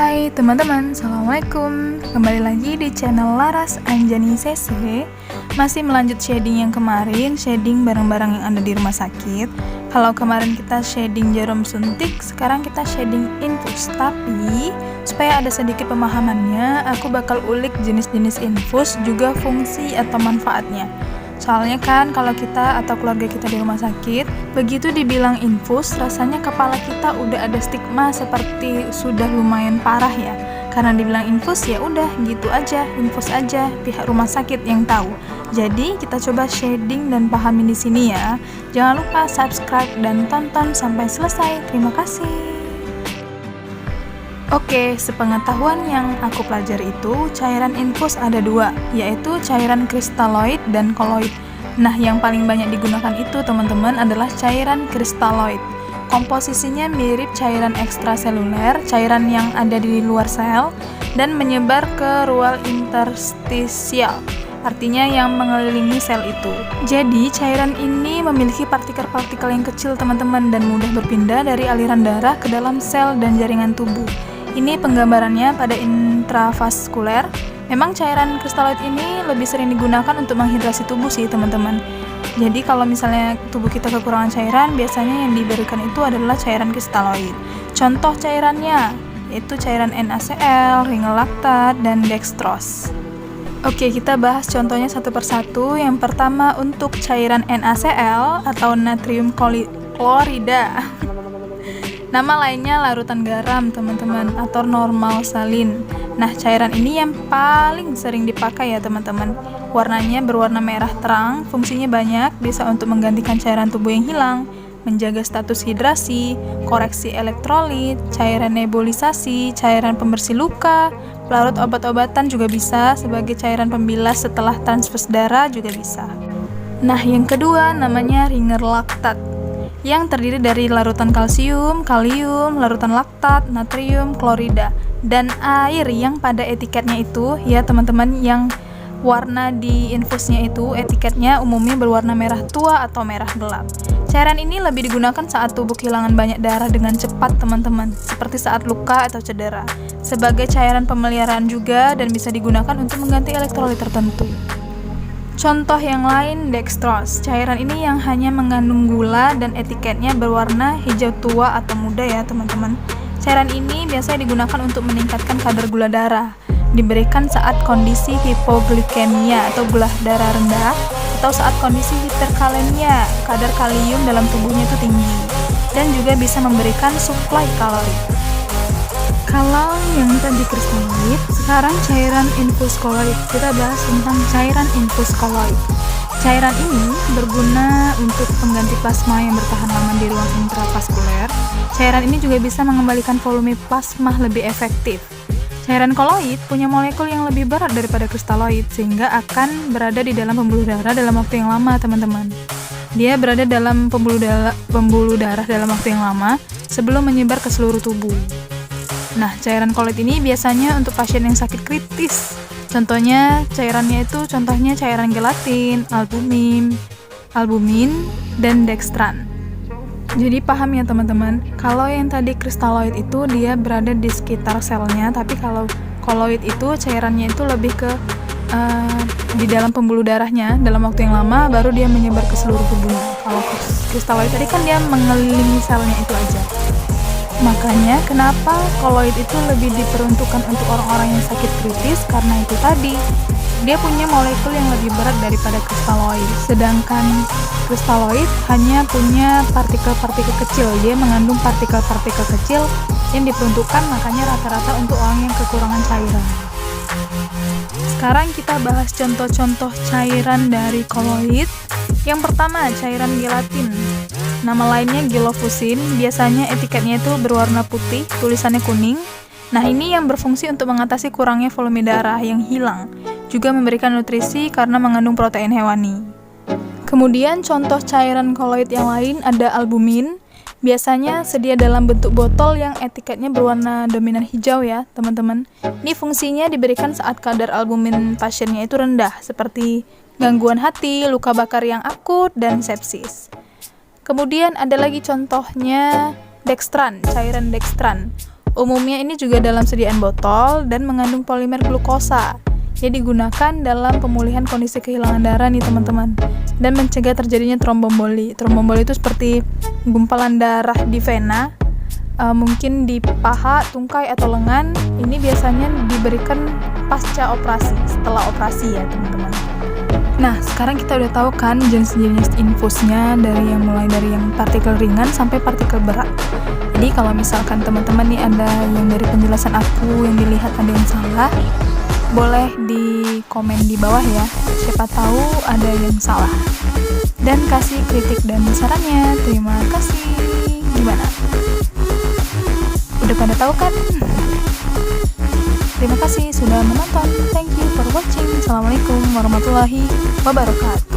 Hai teman-teman, Assalamualaikum. Kembali lagi di channel Laras Anjani CC. Masih melanjut shading yang kemarin, shading barang-barang yang ada di rumah sakit. Kalau kemarin kita shading jarum suntik, sekarang kita shading infus. Tapi supaya ada sedikit pemahamannya, aku bakal ulik jenis-jenis infus, juga fungsi atau manfaatnya. Soalnya kan kalau kita atau keluarga kita di rumah sakit, begitu dibilang infus, rasanya kepala kita udah ada stigma seperti sudah lumayan parah ya. Karena dibilang infus ya udah gitu aja, infus aja, pihak rumah sakit yang tahu. Jadi kita coba shading dan pahamin di sini ya. Jangan lupa subscribe dan tonton sampai selesai. Terima kasih. Oke, sepengetahuan yang aku pelajari itu, cairan infus ada dua, yaitu cairan kristaloid dan koloid. Nah, yang paling banyak digunakan itu teman-teman adalah cairan kristaloid. Komposisinya mirip cairan ekstraseluler, cairan yang ada di luar sel, dan menyebar ke ruang interstisial, artinya yang mengelilingi sel itu. Jadi, cairan ini memiliki partikel-partikel yang kecil teman-teman, dan mudah berpindah dari aliran darah ke dalam sel dan jaringan tubuh. Ini penggambarannya pada intravaskuler. Memang cairan kristaloid ini lebih sering digunakan untuk menghidrasi tubuh sih teman-teman. Jadi kalau misalnya tubuh kita kekurangan cairan, biasanya yang diberikan itu adalah cairan kristaloid. Contoh cairannya yaitu cairan NaCl, ringel-laktat, dan dextrose. Oke, kita bahas contohnya satu persatu. Yang pertama untuk cairan NaCl atau natrium klorida. Nama lainnya larutan garam teman-teman, atau normal salin. Nah, cairan ini yang paling sering dipakai ya teman-teman. Warnanya berwarna merah terang, fungsinya banyak, bisa untuk menggantikan cairan tubuh yang hilang, menjaga status hidrasi, koreksi elektrolit, cairan nebulisasi, cairan pembersih luka, pelarut obat-obatan juga bisa, sebagai cairan pembilas setelah transfus darah juga bisa. Nah, yang kedua namanya ringel-laktat, yang terdiri dari larutan kalsium, kalium, larutan laktat, natrium, klorida, dan air yang pada etiketnya itu ya teman-teman, yang warna di infusnya itu etiketnya umumnya berwarna merah tua atau merah gelap. Cairan ini lebih digunakan saat tubuh kehilangan banyak darah dengan cepat teman-teman, seperti saat luka atau cedera, sebagai cairan pemeliharaan juga, dan bisa digunakan untuk mengganti elektrolit tertentu. Contoh yang lain dextrose, cairan ini yang hanya mengandung gula dan etiketnya berwarna hijau tua atau muda ya teman-teman. Cairan ini biasanya digunakan untuk meningkatkan kadar gula darah, diberikan saat kondisi hipoglikemia atau gula darah rendah, atau saat kondisi hiperkalemia, kadar kalium dalam tubuhnya itu tinggi, dan juga bisa memberikan suplai kalori. Kalau yang tadi kristaloid, sekarang cairan infus koloid. Kita bahas tentang cairan infus koloid. Cairan ini berguna untuk pengganti plasma yang bertahan lama di ruang intravaskuler. Cairan ini juga bisa mengembalikan volume plasma lebih efektif. Cairan koloid punya molekul yang lebih berat daripada kristaloid, sehingga akan berada di dalam pembuluh darah dalam waktu yang lama, teman-teman. Dia berada dalam pembuluh darah dalam waktu yang lama sebelum menyebar ke seluruh tubuh. Nah, cairan koloid ini biasanya untuk pasien yang sakit kritis. Contohnya cairan gelatin, albumin, dan dextran. Jadi paham ya teman-teman, kalau yang tadi kristaloid itu dia berada di sekitar selnya, tapi kalau koloid itu cairannya itu lebih ke di dalam pembuluh darahnya dalam waktu yang lama, baru dia menyebar ke seluruh tubuhnya. Kalau kristaloid tadi kan dia mengelilingi selnya itu aja. Makanya kenapa koloid itu lebih diperuntukkan untuk orang-orang yang sakit kritis, karena itu tadi dia punya molekul yang lebih berat daripada kristaloid. Sedangkan kristaloid hanya punya partikel-partikel kecil, dia mengandung partikel-partikel kecil yang diperuntukkan, makanya rata-rata untuk orang yang kekurangan cairan. Sekarang kita bahas contoh-contoh cairan dari koloid. Yang pertama, cairan gelatin. Nama lainnya gelofusin, biasanya etiketnya itu berwarna putih, tulisannya kuning. Nah, ini yang berfungsi untuk mengatasi kurangnya volume darah yang hilang, juga memberikan nutrisi karena mengandung protein hewani. Kemudian contoh cairan koloid yang lain ada albumin, biasanya sedia dalam bentuk botol yang etiketnya berwarna dominan hijau ya teman-teman. Ini fungsinya diberikan saat kadar albumin pasiennya itu rendah, seperti gangguan hati, luka bakar yang akut, dan sepsis. Kemudian ada lagi contohnya dextran, cairan dextran. Umumnya ini juga dalam sediaan botol dan mengandung polimer glukosa yang digunakan dalam pemulihan kondisi kehilangan darah nih teman-teman, dan mencegah terjadinya tromboemboli. Tromboemboli itu seperti gumpalan darah di vena, mungkin di paha, tungkai, atau lengan. Ini biasanya diberikan pasca operasi, setelah operasi ya teman-teman. Nah, sekarang kita udah tahu kan jenis-jenis infusnya, dari yang mulai dari yang partikel ringan sampai partikel berat. Jadi kalau misalkan teman-teman nih ada yang dari penjelasan aku yang dilihat ada yang salah, boleh di komen di bawah ya, siapa tahu ada yang salah. Dan kasih kritik dan sarannya. Terima kasih. Gimana? Udah pada tahu kan? Terima kasih sudah menonton. Thank you for watching. Assalamualaikum warahmatullahi wabarakatuh.